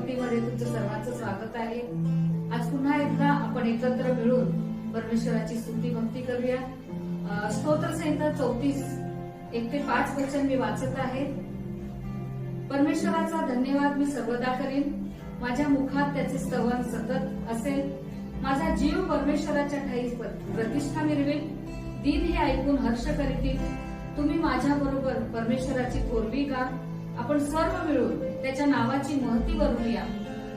भक्तीमध्ये तुमचं सर्वांचं स्वागत आहे. आज पुन्हा एकदा आपण एकत्र मिळून परमेश्वराची स्तुती भक्ती करूया. स्तोत्र संहिता 34 1-5 वचन मी वाचत आहे. परमेश्वराचा धन्यवाद मी सर्वदा करीन, माझ्या मुखात त्याचे स्तवन सतत असेल. माझा जीव परमेश्वराच्या ठाई प्रतिष्ठा मिरवेल. दिन हे ऐकून हर्ष करीतील. तुम्ही माझ्या बरोबर परमेश्वराची थोरवी गा. आपण सर्व मिळून त्याच्या नावाची महती वरूया.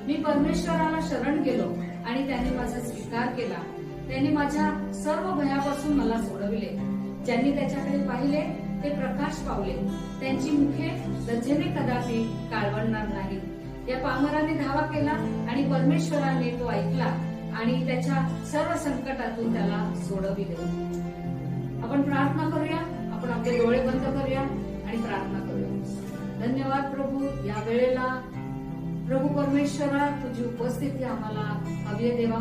मी परमेश्वराला शरण गेलो आणि त्याने माझा स्वीकार केला. त्याने माझ्या सर्व भयापासून मला सोडविले. ज्यांनी त्याच्याकडे पाहिले ते प्रकाश पावले. त्यांची मुखे लज्जेने कदापि काळवणार नाही. या पामराने धावा केला आणि परमेश्वराने तो ऐकला आणि त्याच्या सर्व संकटातून त्याला सोडविले. आपण प्रार्थना करूया. आपण आपले डोळे बंद करूया आणि प्रार्थना करूया. धन्यवाद प्रभू, या वेळेला प्रभू परमेश्वरा तुझी उपस्थिती आम्हाला हवी आहे देवा.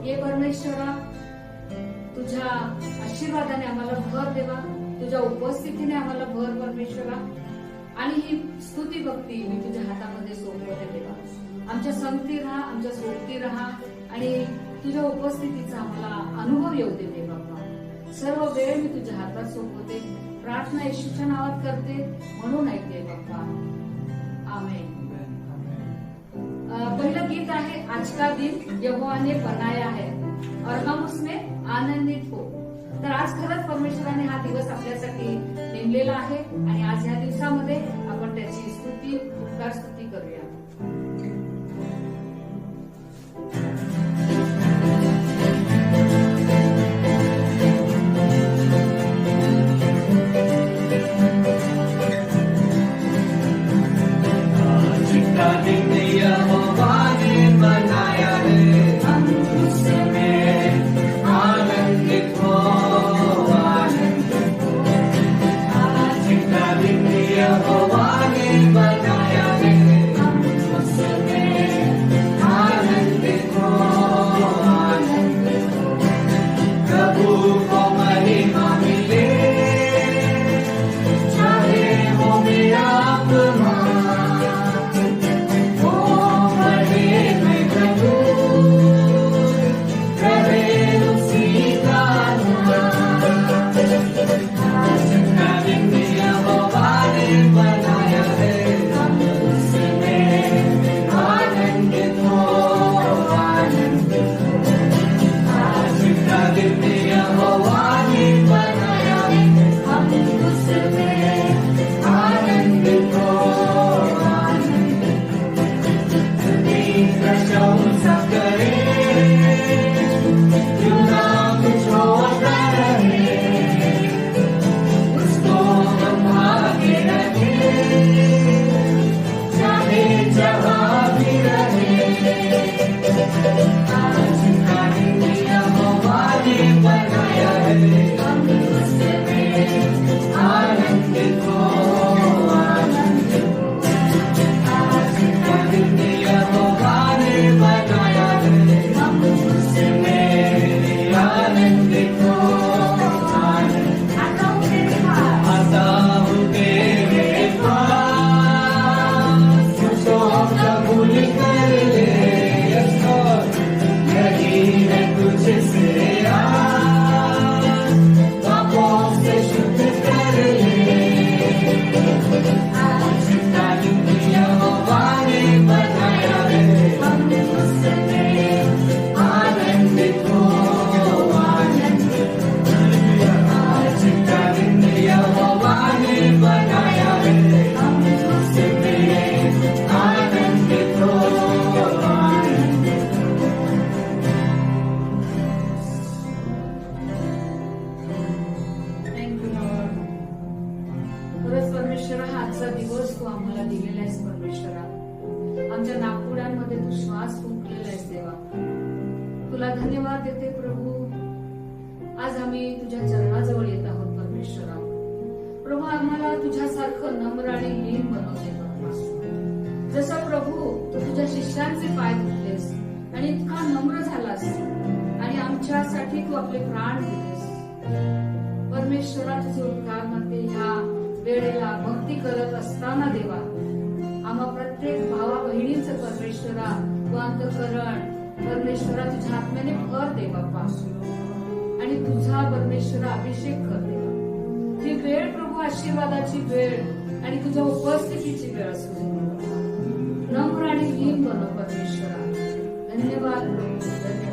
ये परमेश्वरा, तुझ्या आशीर्वादाने आम्हाला भर देवा. तुझ्या उपस्थितीने आम्हाला भर परमेश्वरा. आणि ही स्तुती भक्ती मी तुझ्या हातामध्ये सोपवते देवा. आमच्या संगती राहा, आमच्या सोबती राहा आणि तुझ्या उपस्थितीचा आम्हाला अनुभव येऊ दे देवा. सर्व वेळ मी तुझ्या हातात सोपवते. प्रार्थना येशूच्या नावात करते म्हणून ऐकते बाप्पा. आमेन. पहिलं गीत आहे आज का दिन यहोवाने बनाया है और हम उसमें आनंदित हो. तर आज खरंच परमेश्वराने हा दिवस आपल्यासाठी नेमलेला आहे आणि आज ह्या दिवसामध्ये आपण त्याची स्तुती उपकार स्तुती करूया. तुला धन्यवाद देते प्रभू. आज आम्ही तुझ्या चरणाजवळ येत आहोत परमेश्वरा. प्रभू आम्हाला तुझ्यासारखं नम्र आणि लीन बनवते बाबा. जसं प्रभू तू तुझ्या शिष्यांचे पाय धुतलेस आणि इतका नम्र झालास आणि आमच्यासाठी तू आपले प्राण दिलेस परमेश्वरा. तुझे उपकार म्हणते ह्या वेळेला भक्ती करत असताना देवा आम्हा प्रत्येक भावा बहिणींचं परमेश्वरा तू अंतःकरण परमेश्वरा तुझ्या आत्म्याने भर दे बाप्पा आणि तुझा परमेश्वरा अभिषेक कर दे. ही वेळ प्रभू आशीर्वादाची वेळ आणि तुझ्या उपस्थितीची वेळ असू दे. नम्र आणि लीन बनव परमेश्वरा. धन्यवाद प्रभू, धन्यवाद.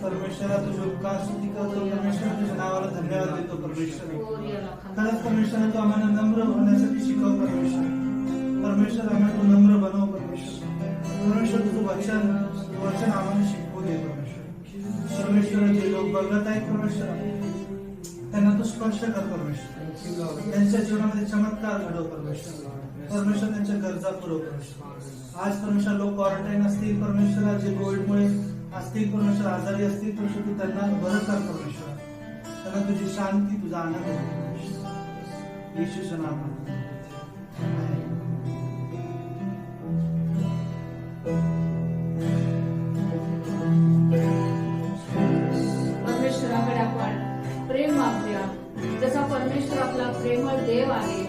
परमेश्वरा तुझे उपकार स्तुती करतो परमेश्वर तुझ्या नावाला धन्यवाद देतो परमेश्वर खरंच परमेश्वर तू आम्हाला नम्र होण्यासाठी शिकव परमेश्वर परमेश्वर आम्हाला तू नम्र बनव परमेश्वर तुझं वचन आम्हाला शिकवू दे परमेश्वर परमेश्वर जे लोक बघत आहेत परमेश्वर त्यांना तू स्पर्श कर परमेश्वर त्यांच्या जीवनामध्ये चमत्कार घडव परमेश्वर त्यांच्या गरजा पुरव परमेश्वर आज परमेश्वर लोक क्वारंटाईन असतील परमेश्वर जे कोविडमुळे असतील परमेश्वर आजारी असतील परमेश्वर तू त्यांना बरं कर परमेश्वर त्यांना तुझी शांती तुझा आनंद दे परमेश्वर येशूच्या नावात परमेश्वराकडे आपण प्रेम मागूया जसा परमेश्वर आपला प्रेमळ देव आहे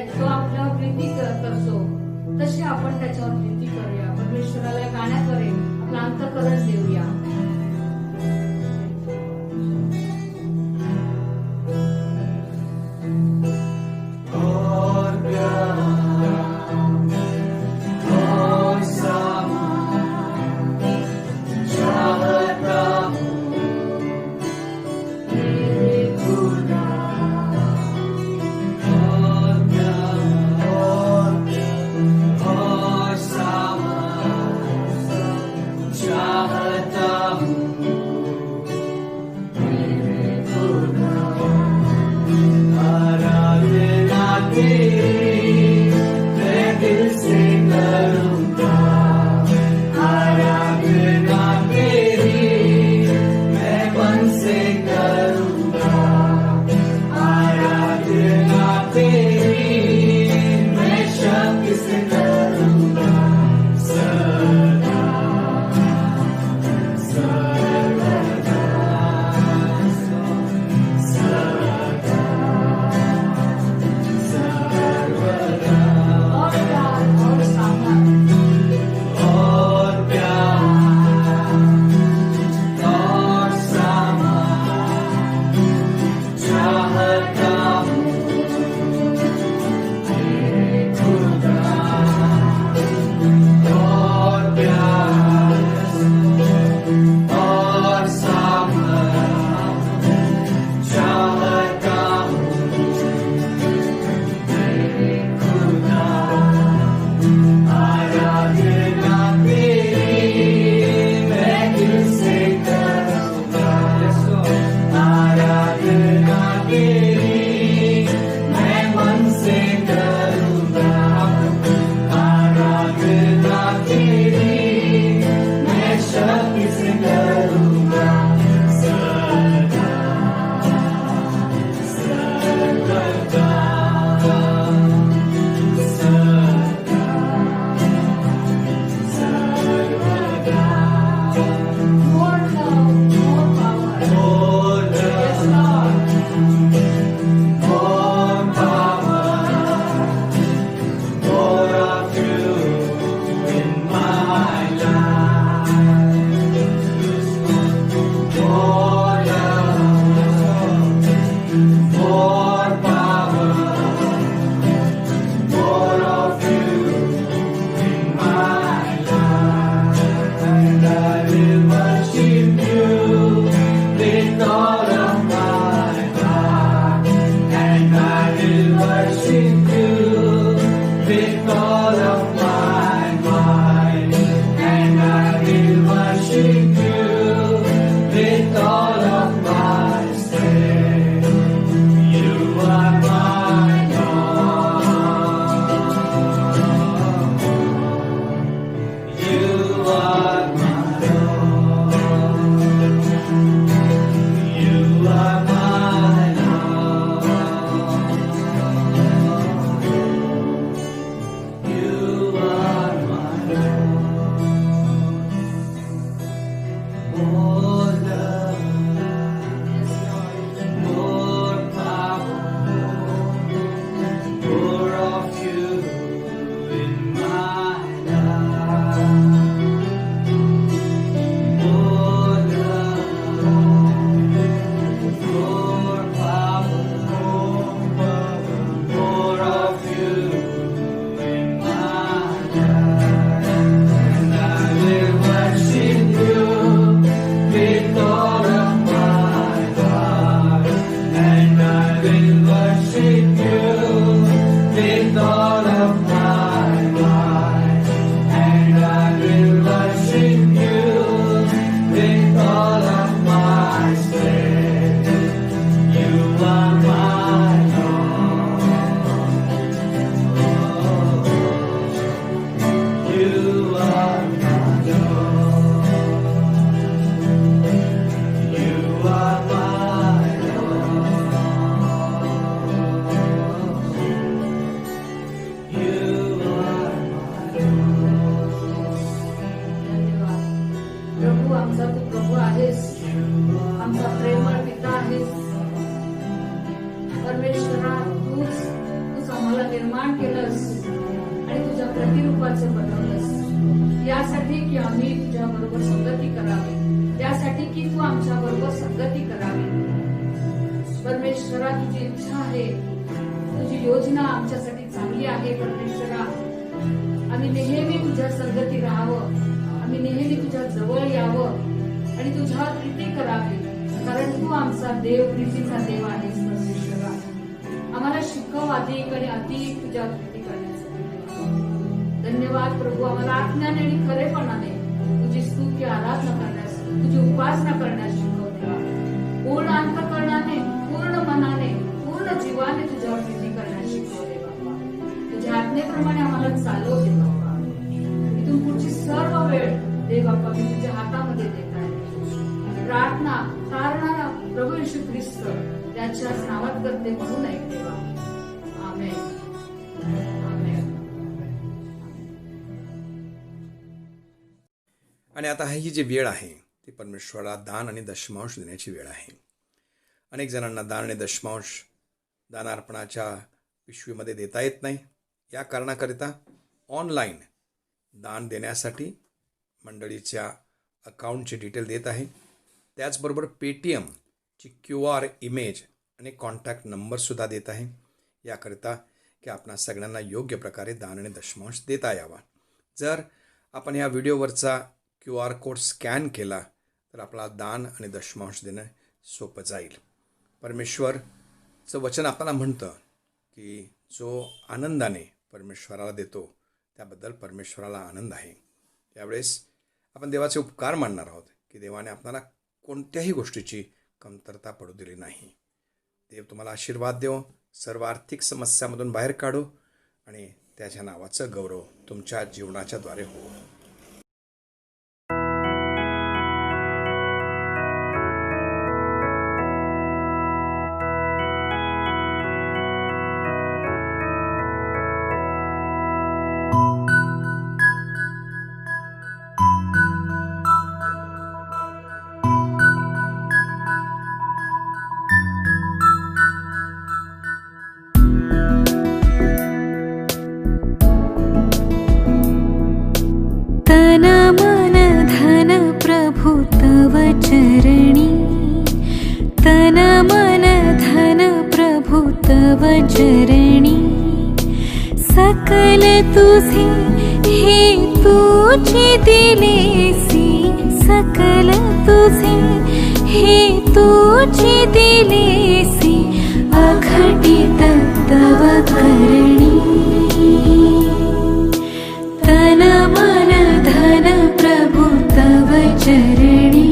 तो आपल्यावर प्रीती करतो तशी आपण त्याच्यावर प्रीती करूया परमेश्वराला गाण्याद्वारे आपलं अंतःकरण देऊया चाहता की आम्ही तुझ्या बरोबर संगती करावी, त्यासाठी की तू आमच्या बरोबर संगती करावी. परमेश्वरा, तुझी इच्छा आहे, तुझी योजना आमच्यासाठी चांगली आहे. परमेश्वरा, आम्ही नेहमी तुझ्या संगती राहावं, आम्ही नेहमी तुझ्या जवळ यावं आणि तुझ्यावर प्रीती करावी, कारण तू आमचा देव, प्रीतीचा देव आहेस. परमेश्वरा, आम्हाला शिकव अधिक आणि अधिक तुझ्यावर प्रीती करण्यासाठी. धन्यवाद प्रभू, आम्हाला आज्ञाने आणि खरेपणाने तुझी स्तुती आराधना करण्यास, तुझी उपासना करण्यास शिकव देवा. पूर्ण अंतःकरणाने, पूर्ण मनाने, पूर्ण जीवाने तुझ्यावर प्रीती करण्यास शिकव दे बाबा. तुझ्या आज्ञेप्रमाणे आम्हाला चालव दे बाबा. इथून पुढची सर्व वेळ दे बाबा मी तुझ्या हातामध्ये देत आहे. प्रार्थना तारणारा प्रभू येशू ख्रिस्त त्याच्याच नावात करते म्हणून ऐक देवा. आमेन. आमेन. आणि आता ही जी वेळ आहे ती परमेश्वराला दान आणि दशमांश देण्याची वेळ आहे. अनेक जणांना दान आणि दशमांश दानार्पणाच्या पिशवीमध्ये देता येत नाही. या कारणाकरिता ऑनलाईन दान देण्यासाठी मंडळीच्या अकाउंटची डिटेल देत आहे. त्याचबरोबर पेटीएमची QR इमेज आणि कॉन्टॅक्ट नंबरसुद्धा देत आहे, याकरिता की आपणा सगळ्यांना योग्य प्रकारे दान आणि दशमांश देता यावा. जर आपण या व्हिडिओवरचा QR कोड स्कॅन केला तर आपला दान आणि दशमांश देणं सोपं जाईल. परमेश्वरचं वचन आपल्याला म्हणतं की जो आनंदाने परमेश्वराला देतो त्याबद्दल परमेश्वराला आनंद आहे. त्यावेळेस आपण देवाचे उपकार मानणार आहोत की देवाने आपल्याला कोणत्याही गोष्टीची कमतरता पडू दिली नाही. देव तुम्हाला आशीर्वाद देव, सर्व आर्थिक समस्यामधून बाहेर काढो आणि त्याच्या नावाचं गौरव तुमच्या जीवनाच्या द्वारे हो. चरणी तन मन धन प्रभु तव चरणी सकल तुझे हे तुझे दिलेसी सकल तुझे हे तुझे दिलेसी अघटित तव करणी तन मन धन प्रभु तव चरणी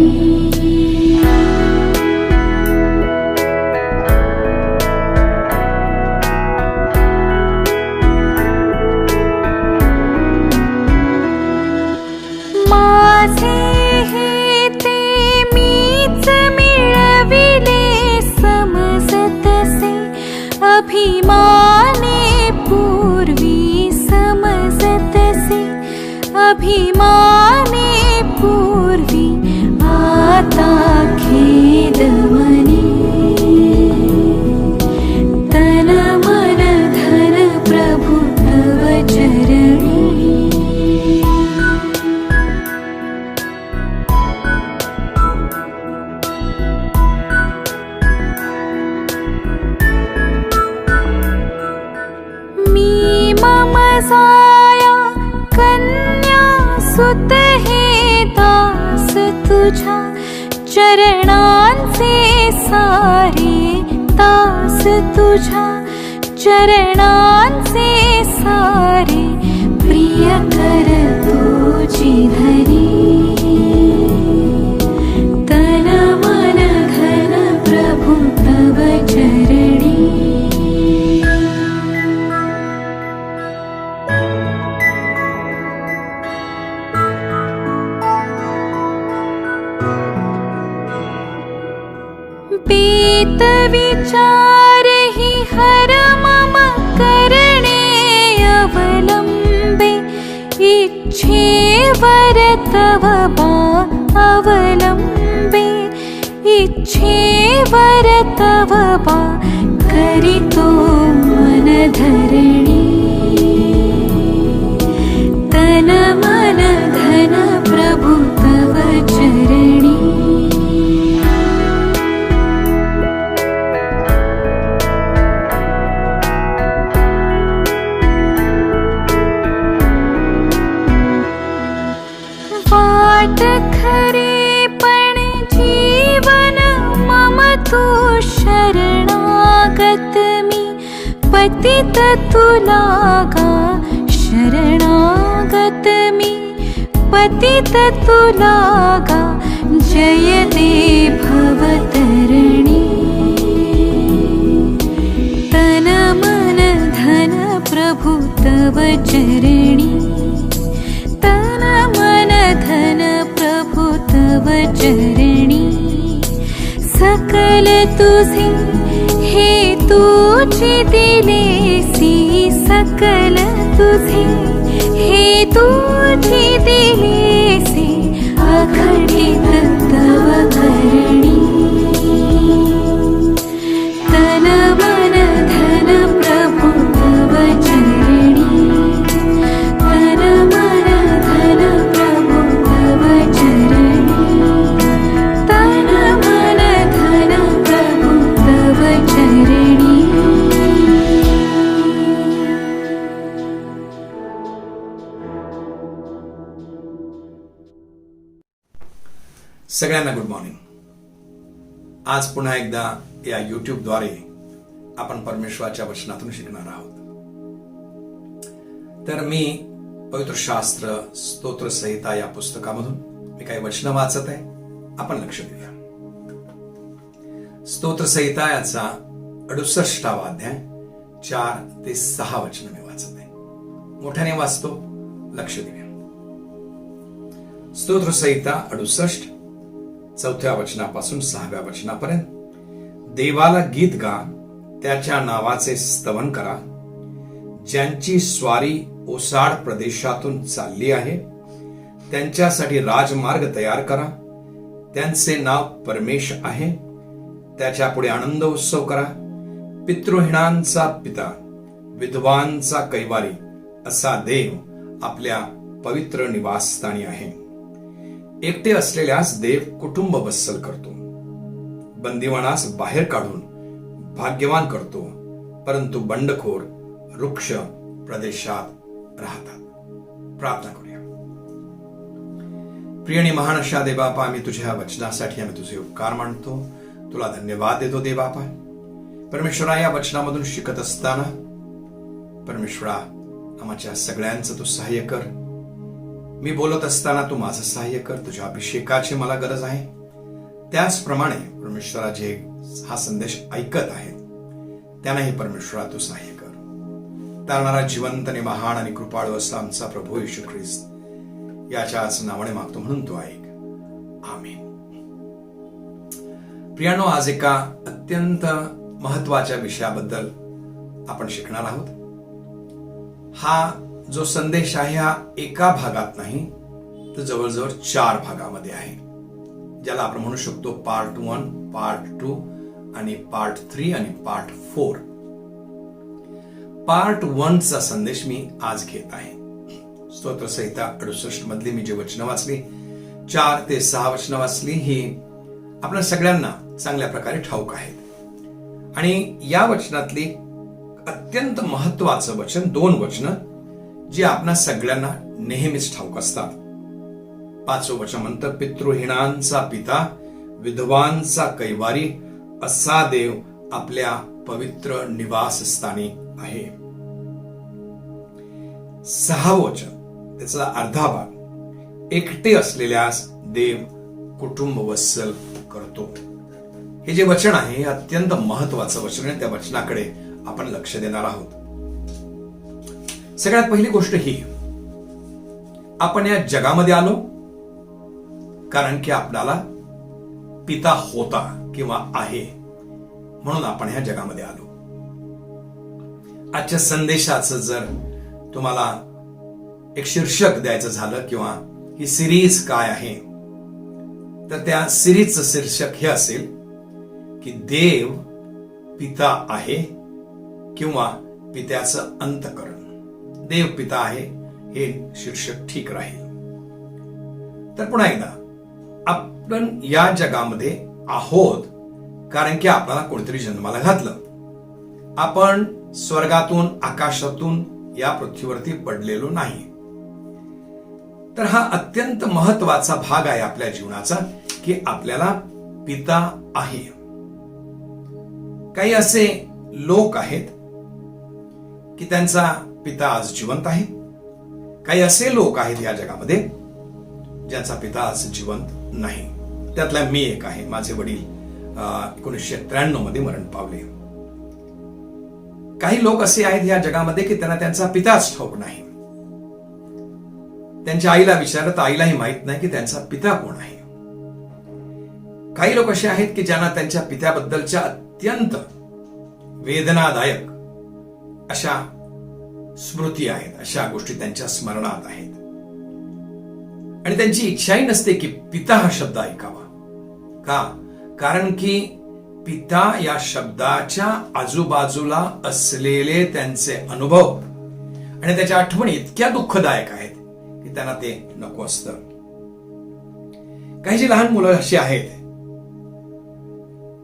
अभिमाने पूर्वी समजत से अभिमाने पूर्वी आता खेद मनी तन मन धन प्रभु तव चरणी साया कन्या सुत हे दास तुझा चरणांचे सारे दास तुझा चरणांचे सारे प्रिय कर तुझी धरी तन मन धन प्रभु तव चरणी बीत विचार ही हर मम करणे अवलंबे इच्छे वर तव अवलंबे इच्छे वर तव करितो मन धरणी तन मन धन पतित तुलागा शरणागत मी पतित तुलागा जय दे भवतरणी तन मन धन प्रभु तव चरणी तन मन धन प्रभु तव चरणी सकल तुझे हे तुझे दिलेसी सकल तुझे हे तुझे दिलेसी अघटित तव करणी तन मन धन प्रभु तव चरणी तन मन धन प्रभु तव चरणी तन मन धन प्रभु तव चरणी. सगळ्यांना गुड मॉर्निंग. आज पुन्हा एकदा या युट्यूबद्वारे आपण परमेश्वराच्या वचनातून शिकणार आहोत. तर मी पवित्र शास्त्र स्तोत्र संहिता या पुस्तकामधून मी काही वचनं वाचत आहे. आपण लक्ष देऊया. स्तोत्र संहिता याचा 68वा अध्याय 4 ते 6 वचन मी वाचत आहे. मोठ्याने वाचतो, लक्ष देऊया. स्तोत्र संहिता 68 4थ्या वचनापासून 6व्या वचनापर्यंत. देवाला गीत गा, त्याच्या नावाचे स्तवन करा. ज्यांची स्वारी ओसाड प्रदेशातून चालली आहे त्यांच्यासाठी राजमार्ग तयार करा. त्यांचे नाव परमेश आहे. त्याच्या पुढे आनंद उत्सव करा. पितृहीणांचा पिता, विधवांचा कैवारी असा देव आपल्या पवित्र निवासस्थानी आहे. एकटे असलेल्यास देव कुटुंब वत्सल करतो. बंदिवानास बाहेर काढून भाग्यवान करतो, परंतु बंडखोर वृक्ष प्रदेशात राहतात. प्रार्थना करूया. प्रिय आणि महान अशा देवबापा, आम्ही तुझ्या वचनासाठी आम्ही तुझे उपकार मानतो. तुला धन्यवाद देतो देवबापा. परमेश्वरा, या वचनामधून शिकत असताना परमेश्वरा आमच्या सगळ्यांचं तू सहाय्य कर. मी बोलत असताना तू माझं सहाय्य कर. तुझ्या अभिषेकाची मला गरज आहे. त्याचप्रमाणे परमेश्वरा जे हा संदेश ऐकत आहेत त्यांनाही परमेश्वरा तू सहाय्य कर. तारणारा जिवंत आणि महान आणि कृपाळू असा आमचा प्रभू येशू ख्रिस्त याच्याच नावाने मागतो म्हणून तू ऐक. आमीन. प्रियानो, आज एका अत्यंत महत्वाच्या विषयाबद्दल आपण शिकणार आहोत. हा जो संदेश आहे हा एका भागात नाही तर जवळजवळ 4 भागामध्ये आहे, ज्याला आपण म्हणू शकतो पार्ट 1, पार्ट 2 आणि पार्ट 3 आणि पार्ट 4. पार्ट 1 चा संदेश मी आज घेत आहे. स्तोत्र संहिता 68 मधली मी जे वचनं वाचली, 4 ते 6 वचनं वाचली, ही आपल्या सगळ्यांना चांगल्या प्रकारे ठाऊक आहेत. आणि या वचनातली अत्यंत महत्वाचं वचन, 2 वचनं जी आपल्या सगळ्यांना नेहमीच ठाऊक असतात. 5वं वचन म्हणतं, पितृहीणांचा पिता, विधवांचा कैवारी असा देव आपल्या पवित्र निवासस्थानी आहे. 6वं वचन, त्याचा अर्धा भाग, एकटे असलेल्यास देव कुटुंब वत्सल करतो. हे जे वचन आहे हे अत्यंत महत्वाचं वचन आहे. त्या वचनाकडे आपण लक्ष देणार आहोत. सगळ्यात पहिली गोष्ट ही, आपण या जगामध्ये आलो कारण की आपल्याला पिता होता किंवा आहे, म्हणून आपण ह्या जगामध्ये आलो. आजच्या संदेशाचं जर तुम्हाला एक शीर्षक द्यायचं झालं किंवा ही सिरीज काय आहे, तर त्या सिरीजचं शीर्षक हे असेल की देव पिता आहे किंवा पित्याचं अंतःकरण. देव पिता आहे हे शीर्षक ठीक राहील. तर पुन्हा एकदा, आपण या जगामध्ये आहोत कारण की आपल्याला कोणीतरी जन्माला घातलं. आपण स्वर्गातून आकाशातून या पृथ्वीवरती पडलेलो नाही. तर हा अत्यंत महत्वाचा भाग आहे आपल्या जीवनाचा की आपल्याला पिता आहे. काही असे लोक आहेत की त्यांचा पिता आज जिवंत आहे. काही असे लोक आहेत या जगामध्ये ज्यांचा पिता आज जिवंत नाही. त्यातला मी एक आहे. माझे वडील 1993 मध्ये मरण पावले. काही लोक असे आहेत या जगामध्ये की त्यांना त्यांचा पिताच ठाऊक नाही. त्यांच्या आईला विचारत आईलाही माहित नाही की त्यांचा पिता कोण आहे. काही लोक असे आहेत की ज्यांना त्यांच्या पित्याबद्दलच्या अत्यंत वेदनादायक अशा स्मृती आहेत, अशा गोष्टी त्यांच्या स्मरणात आहेत आणि त्यांची इच्छाही नसते की पिता हा शब्द ऐकावा. का? कारण की पिता या शब्दाच्या आजूबाजूला असलेले त्यांचे अनुभव आणि त्याच्या आठवणी इतक्या दुःखदायक आहेत की त्यांना ते नको असतं. काही जी लहान मुलं अशी आहेत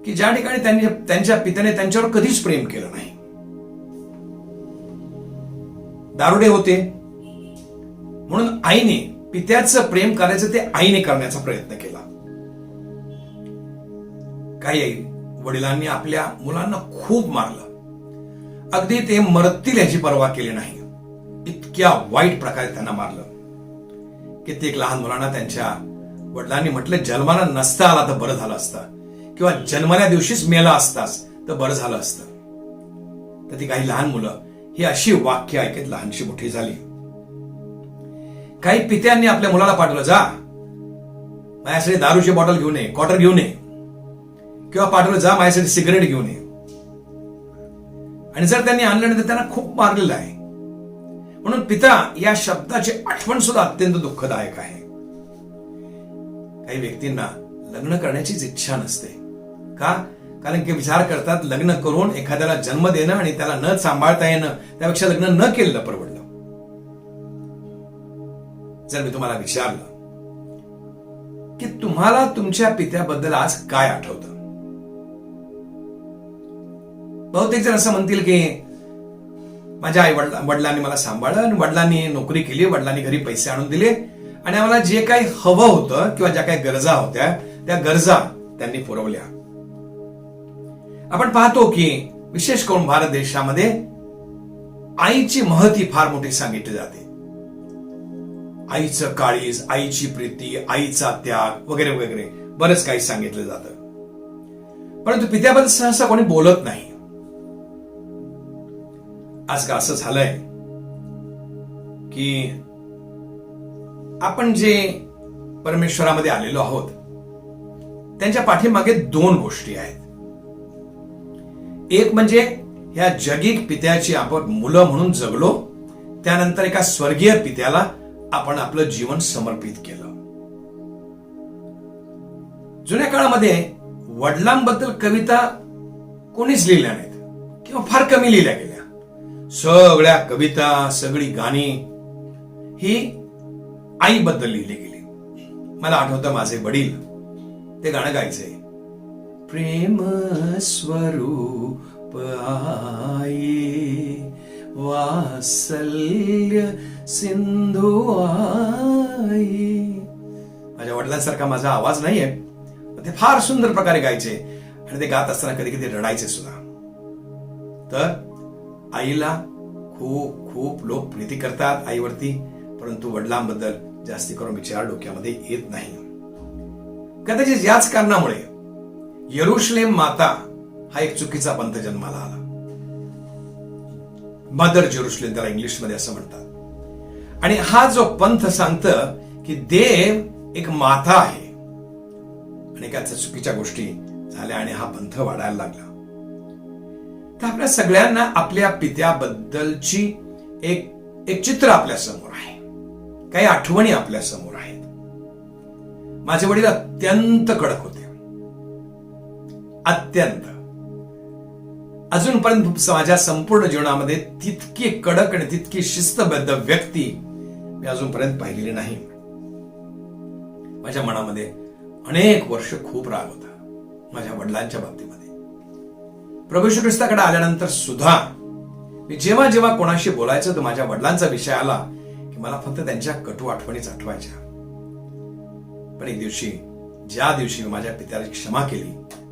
की ज्या ठिकाणी त्यांनी त्यांच्या पित्याने त्यांच्यावर कधीच प्रेम केलं नाही. दारुडे होते म्हणून आईने पित्याचं प्रेम करायचं ते आईने करण्याचा प्रयत्न केला. काही वडिलांनी आपल्या मुलांना खूप मारलं, अगदी ते मरतील याची पर्वा केली नाही, इतक्या वाईट प्रकारे त्यांना मारलं. कित्येक लहान मुलांना त्यांच्या वडिलांनी म्हटलं जन्माला नसता आला तर बरं झालं असतं, किंवा जन्मल्या दिवशीच मेला असतास तर बरं झालं असतं. तर ती काही लहान मुलं ही अशी वाक्य ऐकत लहानशी मोठी झाली. काही पित्यांनी आपल्या मुलाला पाठवलं, जा माझ्यासाठी दारूची बॉटल घेऊन ये, क्वार्टर घेऊन ये, किंवा पाठवलं जा माझ्यासाठी सिगरेट घेऊन ये. आणि जर त्यांनी आणलं नाही तर त्यांना खूप मारलेलं आहे. म्हणून पिता या शब्दाची आठवण सुद्धा अत्यंत दुःखदायक आहे. काही व्यक्तींना लग्न करण्याचीच इच्छा नसते. का? कारण की विचार करतात लग्न करून एखाद्याला जन्म देणं आणि त्याला न सांभाळता येणं त्यापेक्षा लग्न न केलेलं परवडलं. जर मी तुम्हाला विचारलं की तुम्हाला तुमच्या पित्याबद्दल आज काय आठवतं, बहुतेक जण असं म्हणतील की माझ्या आई वडिलांनी मला सांभाळलं आणि वडिलांनी नोकरी केली, वडिलांनी घरी पैसे आणून दिले आणि आम्हाला जे काही हवं होतं किंवा ज्या काही गरजा होत्या त्या गरजा त्यांनी पुरवल्या. आपण पाहतो की विशेष करून भारत देशामध्ये आईची महती फार मोठी सांगितली जाते. आईचं काळीज, आईची प्रीती, आईचा त्याग वगैरे वगैरे बरंच काही सांगितलं जातं. परंतु पित्याबद्दल सहसा कोणी बोलत नाही. आजकाल असं झालंय की आपण जे परमेश्वरामध्ये आलेलो आहोत त्यांच्या पाठीमागे दोन गोष्टी आहेत. एक म्हणजे ह्या जगिक पित्याची आपण मुलं म्हणून जगलो, त्यानंतर एका स्वर्गीय पित्याला आपण आपलं जीवन समर्पित केलं. जुन्या काळामध्ये वडिलांबद्दल कविता कोणीच लिहिल्या नाहीत किंवा फार कमी लिहिल्या गेल्या. सगळ्या कविता, सगळी गाणी ही आईबद्दल लिहिली गेली. मला आठवतं माझे वडील ते गाणं गायचे, प्रेम स्वरूप आई वात्सल्य सिंधू आई. माझ्या वडिलांसारखा माझा आवाज नाहीये, ते फार सुंदर प्रकारे गायचे आणि ते गात असताना कधी कधी रडायचे सुद्धा. तर आईला खूप खूप लोक प्रीती करतात आईवरती, परंतु वडिलांबद्दल जास्ती करून विचार डोक्यामध्ये येत नाही. कदाचित याच कारणामुळे यरुशलेम माता हा एक चुकीचा पंथ जन्माला आला. मदर जेरुशलेम त्याला इंग्लिशमध्ये असं म्हणतात. आणि हा जो पंथ सांगतं की देव एक माता आहे, आणि त्याच्या चुकीच्या गोष्टी झाल्या आणि हा पंथ वाढायला लागला. तर आपल्या सगळ्यांना आपल्या पित्याबद्दलची एक चित्र आपल्या समोर आहे, काही आठवणी आपल्या समोर आहेत. माझे वडील अत्यंत कडक होते, अत्यंत. अजूनपर्यंत माझ्या संपूर्ण जीवनामध्ये तितकी कडक आणि तितकी शिस्तबद्ध व्यक्ती मी अजूनपर्यंत पाहिलेली नाही. माझ्या मनामध्ये अनेक वर्ष खूप राग होता माझ्या वडिलांच्या बाबतीमध्ये. प्रभू येशू ख्रिस्ताकडे आल्यानंतर सुद्धा मी जेव्हा जेव्हा कोणाशी बोलायचं तर माझ्या वडिलांचा विषय आला की मला फक्त त्यांच्या कटू आठवणीच आठवायच्या. पण एक दिवशी, ज्या दिवशी मी माझ्या पित्याची क्षमा केली,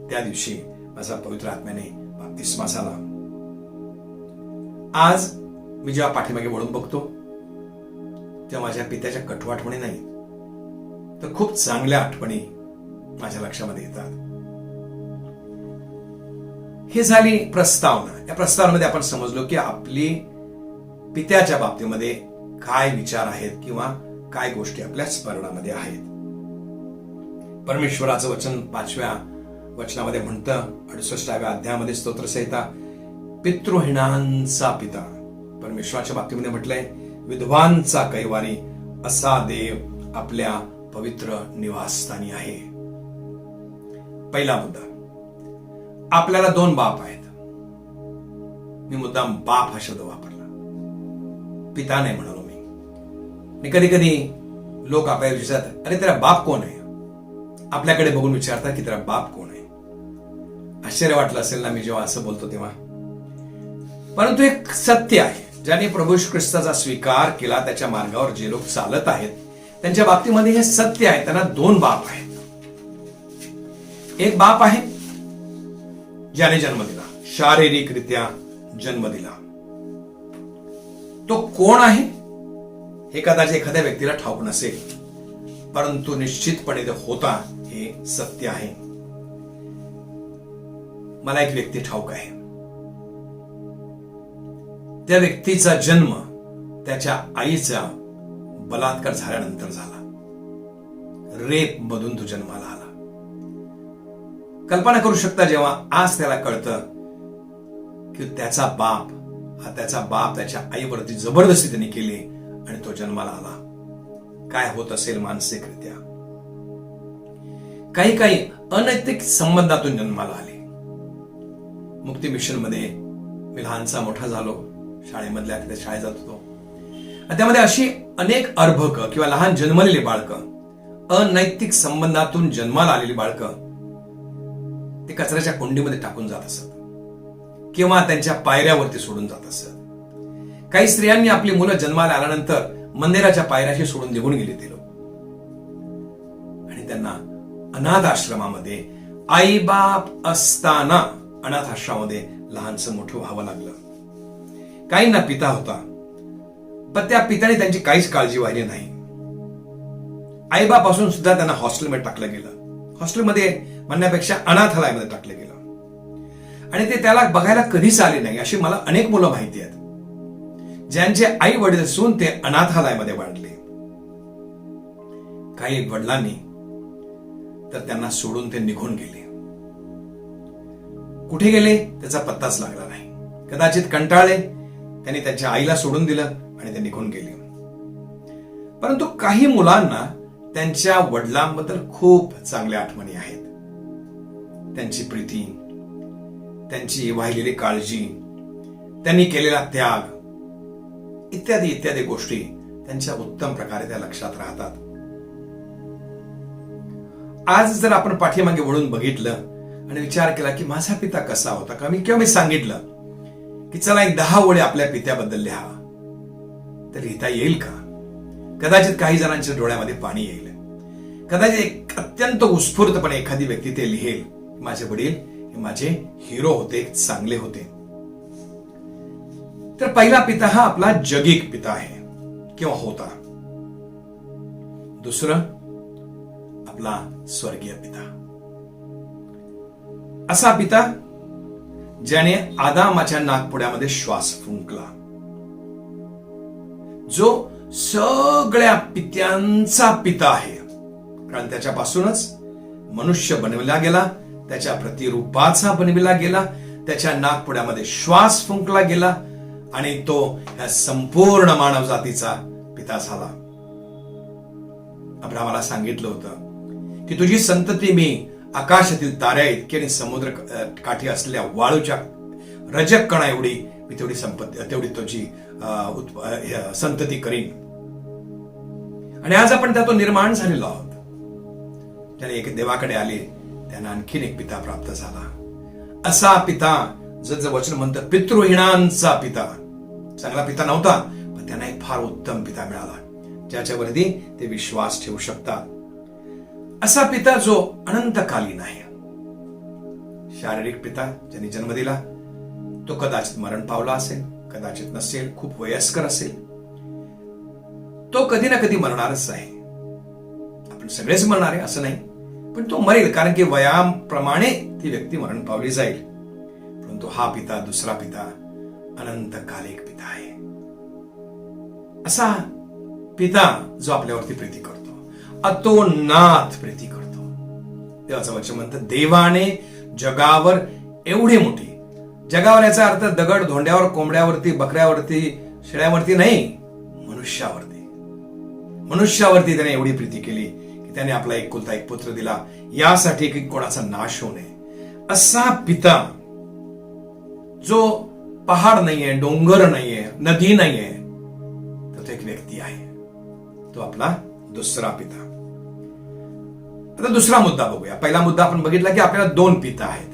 त्या दिवशी माझा पवित्र आत्म्याने बाप्तिस्मा झाला. आज मी जेव्हा पाठीमागे वळून बघतो तेव्हा माझ्या पित्याच्या कटू आठवणी नाही, तर खूप चांगल्या आठवणी माझ्या लक्षामध्ये येतात. ही झाली प्रस्तावना. या प्रस्तावनेमध्ये आपण समजलो की आपली पित्याच्या बाबतीमध्ये काय विचार आहेत किंवा काय गोष्टी आपल्या स्मरणामध्ये आहेत. परमेश्वराचं वचन 5व्या वचनामध्ये म्हणतं, 68व्या अध्यायामध्ये स्तोत्रसंहिता, पितृहीनांचा पिता. परमेश्वराच्या बाबतीमध्ये म्हटलंय, विधवांचा कैवारी असा देव आपल्या पवित्र निवासस्थानी आहे. पहिला मुद्दा, आपल्याला 2 बाप आहेत. मी मुद्दाम बाप हा शब्द वापरला, पिता नाही म्हणालो मी. आणि कधी कधी लोक आपल्याला विचारतात, अरे तेरा बाप कोण आहे? आपल्याकडे बघून विचारतात की तेरा बाप कोण आहे. आश्चर्य वाटलं असेल ना मी जेव्हा असं बोलतो तेव्हा. परंतु एक सत्य आहे, ज्याने प्रभू येशू ख्रिस्ताचा स्वीकार केला, त्याच्या मार्गावर जे लोक चालत आहेत त्यांच्या बाबतीमध्ये हे सत्य आहे. त्यांना 2 बाप आहेत. एक बाप आहे ज्याने जन्म दिला, शारीरिकरित्या जन्म दिला. तो कोण आहे हे कदाचित एखाद्या व्यक्तीला ठाऊक नसेल, परंतु निश्चितपणे तो होता हे सत्य आहे. मला एक व्यक्ती ठाऊक आहे. त्या व्यक्तीचा जन्म त्याच्या आईचा बलात्कार झाल्यानंतर झाला. रेप मधून तो जन्माला आला. कल्पना करू शकता जेव्हा आज त्याला कळतं की त्याचा बाप त्याच्या आईवरती जबरदस्ती त्यांनी केली आणि तो जन्माला आला, काय होत असेल मानसिकरित्या. काही अनैतिक संबंधातून जन्माला आले. मुक्ती मिशन मध्ये मी लहानचा मोठा झालो, शाळेमधल्या तिथे शाळेत जात होतो. त्यामध्ये अशी अनेक अर्भक किंवा लहान जन्मलेली बाळकं, अनैतिक संबंधातून जन्माला आलेली बाळकं ते कचऱ्याच्या कुंडीमध्ये टाकून जात असत किंवा त्यांच्या पायऱ्यावरती सोडून जात असत. काही स्त्रियांनी आपली मुलं जन्माला आल्यानंतर मंदिराच्या पायऱ्याशी सोडून निघून गेले ते लोक, आणि त्यांना अनाथ आश्रमामध्ये आईबाप असताना अनाथ आश्रमामध्ये लहानसं मोठं व्हावं लागलं. काहींना पिता होता, पण त्या पित्याने त्यांची काहीच काळजी वाहिली नाही. आईबाप असून सुद्धा त्यांना हॉस्टेलमध्ये टाकलं गेलं. हॉस्टेलमध्ये म्हणण्यापेक्षा अनाथालयामध्ये टाकलं गेलं, आणि ते त्याला बघायला कधीच आले नाही. अशी मला अनेक मुलं माहिती आहेत ज्यांचे आई वडील असून ते अनाथालयामध्ये वाढले. काही वडिलांनी तर त्यांना सोडून ते निघून गेले. कुठे गेले त्याचा पत्ताच लागला नाही. कदाचित कंटाळले, त्यांनी त्यांच्या आईला सोडून दिलं आणि ते निघून गेले. परंतु काही मुलांना त्यांच्या वडिलांबद्दल खूप चांगल्या आठवणी आहेत. त्यांची प्रीती, त्यांची वाहिलेली काळजी, त्यांनी केलेला त्याग इत्यादी इत्यादी गोष्टी त्यांच्या उत्तम प्रकारे त्या लक्षात राहतात. आज जर आपण पाठीमागे वळून बघितलं आणि विचार केला की माझा पिता कसा होता, का मी सांगितलं की चला एक 10 ओळी आपल्या पित्याबद्दल लिहा, तर लिहिता येईल का? कदाचित काही जणांच्या डोळ्यामध्ये पाणी येईल. कदाचित एक अत्यंत उत्स्फूर्तपणे एखादी व्यक्ती ते लिहेल, माझे वडील हे माझे हिरो होते, चांगले होते. तर पहिला पिता हा आपला जगिक पिता आहे किंवा होता. दुसरं आपला स्वर्गीय पिता, असा पिता ज्याने आदामाच्या नाकपुड्यामध्ये श्वास फुंकला, जो सगळ्या पित्यांचा पिता आहे. कारण त्याच्यापासूनच मनुष्य बनविला गेला, त्याच्या प्रतिरूपाचा बनविला गेला, त्याच्या नाकपुड्यामध्ये श्वास फुंकला गेला आणि तो या संपूर्ण मानव जातीचा पिता झाला. अब्राहमाला सांगितलं होतं की तुझी संतती मी आकाशातील ताऱ्या इतकी आणि समुद्र काठी असलेल्या वाळूच्या रजक कणा एवढी मी तेवढी तुझी संतती करीन. आणि आज आपण त्यातून निर्माण झालेलो आहोत. त्याने एक देवाकडे आले, त्यांना आणखीन एक पिता प्राप्त झाला. असा पिता जसं वचन म्हणतं, पितृहीनांचा पिता. चांगला पिता नव्हता, पण त्यांना एक फार उत्तम पिता मिळाला, ज्याच्यावरती ते विश्वास ठेवू शकतात. असा पिता जो अनंतकालीन आहे. शारीरिक पिता ज्यांनी जन्म दिला तो कदाचित मरण पावला असेल, कदाचित नसेल, खूप वयस्कर असेल, तो कधी ना कधी मरणारच आहे. आपण सगळेच मरणार आहे असं नाही, पण तो मरेल, कारण की वयाप्रमाणे ती व्यक्ती मरण पावली जाईल. परंतु हा पिता, दुसरा पिता, अनंतकालिक पिता आहे. असा पिता जो आपल्यावरती प्रीती करतो, अतोनात प्रीती करतो. देवाचं वचन म्हणतं, देवाने जगावर एवढी मोठी, जगावर याचा अर्थ दगड धोंड्यावर, कोंबड्यावरती, बकऱ्यावरती, शेळ्यावरती नाही, मनुष्यावरती त्याने एवढी प्रीती केली की त्याने आपला एकुलता एक पुत्र दिला, यासाठी की कोणाचा नाश होऊ नये. असा पिता जो पहाड नाहीये, डोंगर नाहीये, नदी नाहीये, तर तो एक व्यक्ती आहे. तो आपला दुसरा पिता. आता दुसरा मुद्दा बघूया. पहिला मुद्दा आपण बघितला की आपल्याला 2 पिता आहेत.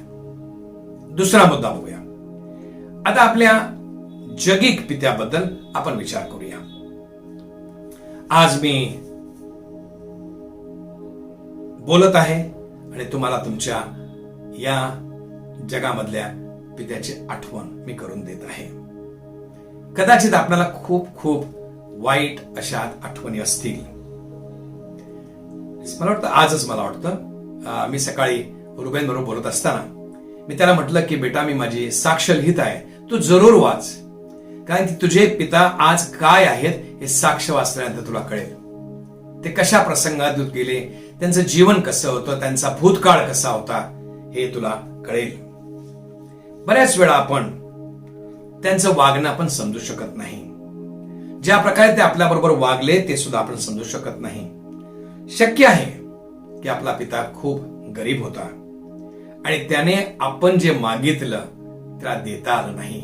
दुसरा मुद्दा बघूया. आता आपल्या जगिक पित्याबद्दल आपण विचार करूया. आज मी बोलत आहे आणि तुम्हाला तुमच्या या जगामधल्या पित्याची आठवण मी करून देत आहे. कदाचित आपल्याला खूप खूप वाईट अशा आठवणी असतील. मला वाटतं आजच मला वाटतं मी सकाळी रुबेन बरोबर बोलत असताना मी त्याला म्हटलं की बेटा, मी माझी साक्ष लिहित आहे, तू जरूर वाच, कारण की तुझे पिता आज काय आहेत हे साक्ष वाचल्यानंतर तुला कळेल. ते कशा प्रसंगात गेले, त्यांचं जीवन कसं होतं, त्यांचा भूतकाळ कसा होता हे तुला कळेल. बऱ्याच वेळा आपण त्यांचं वागणं आपण समजू शकत नाही. ज्या प्रकारे ते आपल्याबरोबर वागले ते सुद्धा आपण समजू शकत नाही. शक्य आहे की आपला पिता खूप गरीब होता आणि त्याने आपण जे मागितलं त्याला देता आलं नाही.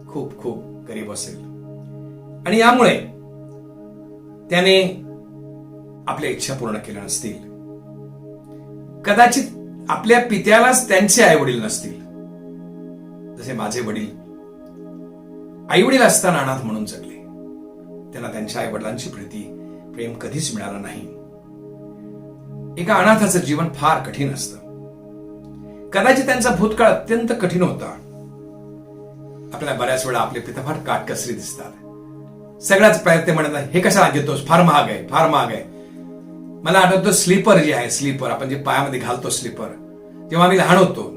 खूप खूप गरीब असेल आणि यामुळे त्याने आपल्या इच्छा पूर्ण केल्या नसतील. कदाचित आपल्या पित्यालाच त्यांचे आई वडील नसतील. जसे माझे वडील आई वडील असताना अनाथ म्हणून जगले. त्यांना त्यांच्या आई वडिलांची प्रेम कधीच मिळालं नाही. एका अनाथाचं जीवन फार कठीण असतं. कदाचित त्यांचा भूतकाळ अत्यंत कठीण होता. आपल्याला बऱ्याच वेळा आपले पिता फार काटकसरी दिसतात. सगळ्याच प्रयत्न म्हणतात, हे कशाला घेतोस, फार महाग आहे, फार महाग आहे. मला आठवतं स्लीपर जे आहे, स्लीपर आपण जे पायामध्ये घालतो स्लीपर, जेव्हा आम्ही लहान होतो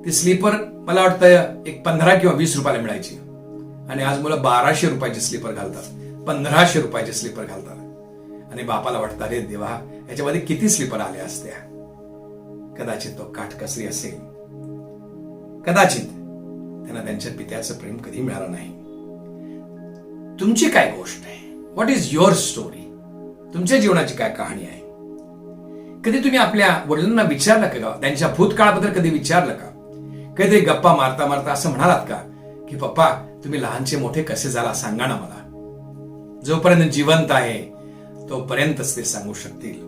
ती स्लीपर मला वाटतं एक 15 किंवा 20 रुपयाला मिळायची आणि आज मुलं 1200 रुपयाचे स्लीपर घालतात, 1500 रुपयाचे स्लीपर घालतात. आणि बापाला वाटतं, अरे देवा, याच्यामध्ये किती स्लीपर आल्या असत्या. कदाचित तो काटकसरी असेल. कदाचित त्यांना त्यांच्या पित्याचं प्रेम कधी मिळालं नाही. तुमची काय गोष्ट आहे? What is your story? तुमच्या जीवनाची काय कहाणी आहे? कधी तुम्ही आपल्या वडिलांना विचारलं का? त्यांच्या भूतकाळाबद्दल कधी विचारलं का? कधीतरी गप्पा मारता मारता असं म्हणालात का की पप्पा, तुम्ही लहानचे मोठे कसे झाला सांगा ना मला. जोपर्यंत जिवंत आहे तोपर्यंतच ते सांगू शकतील.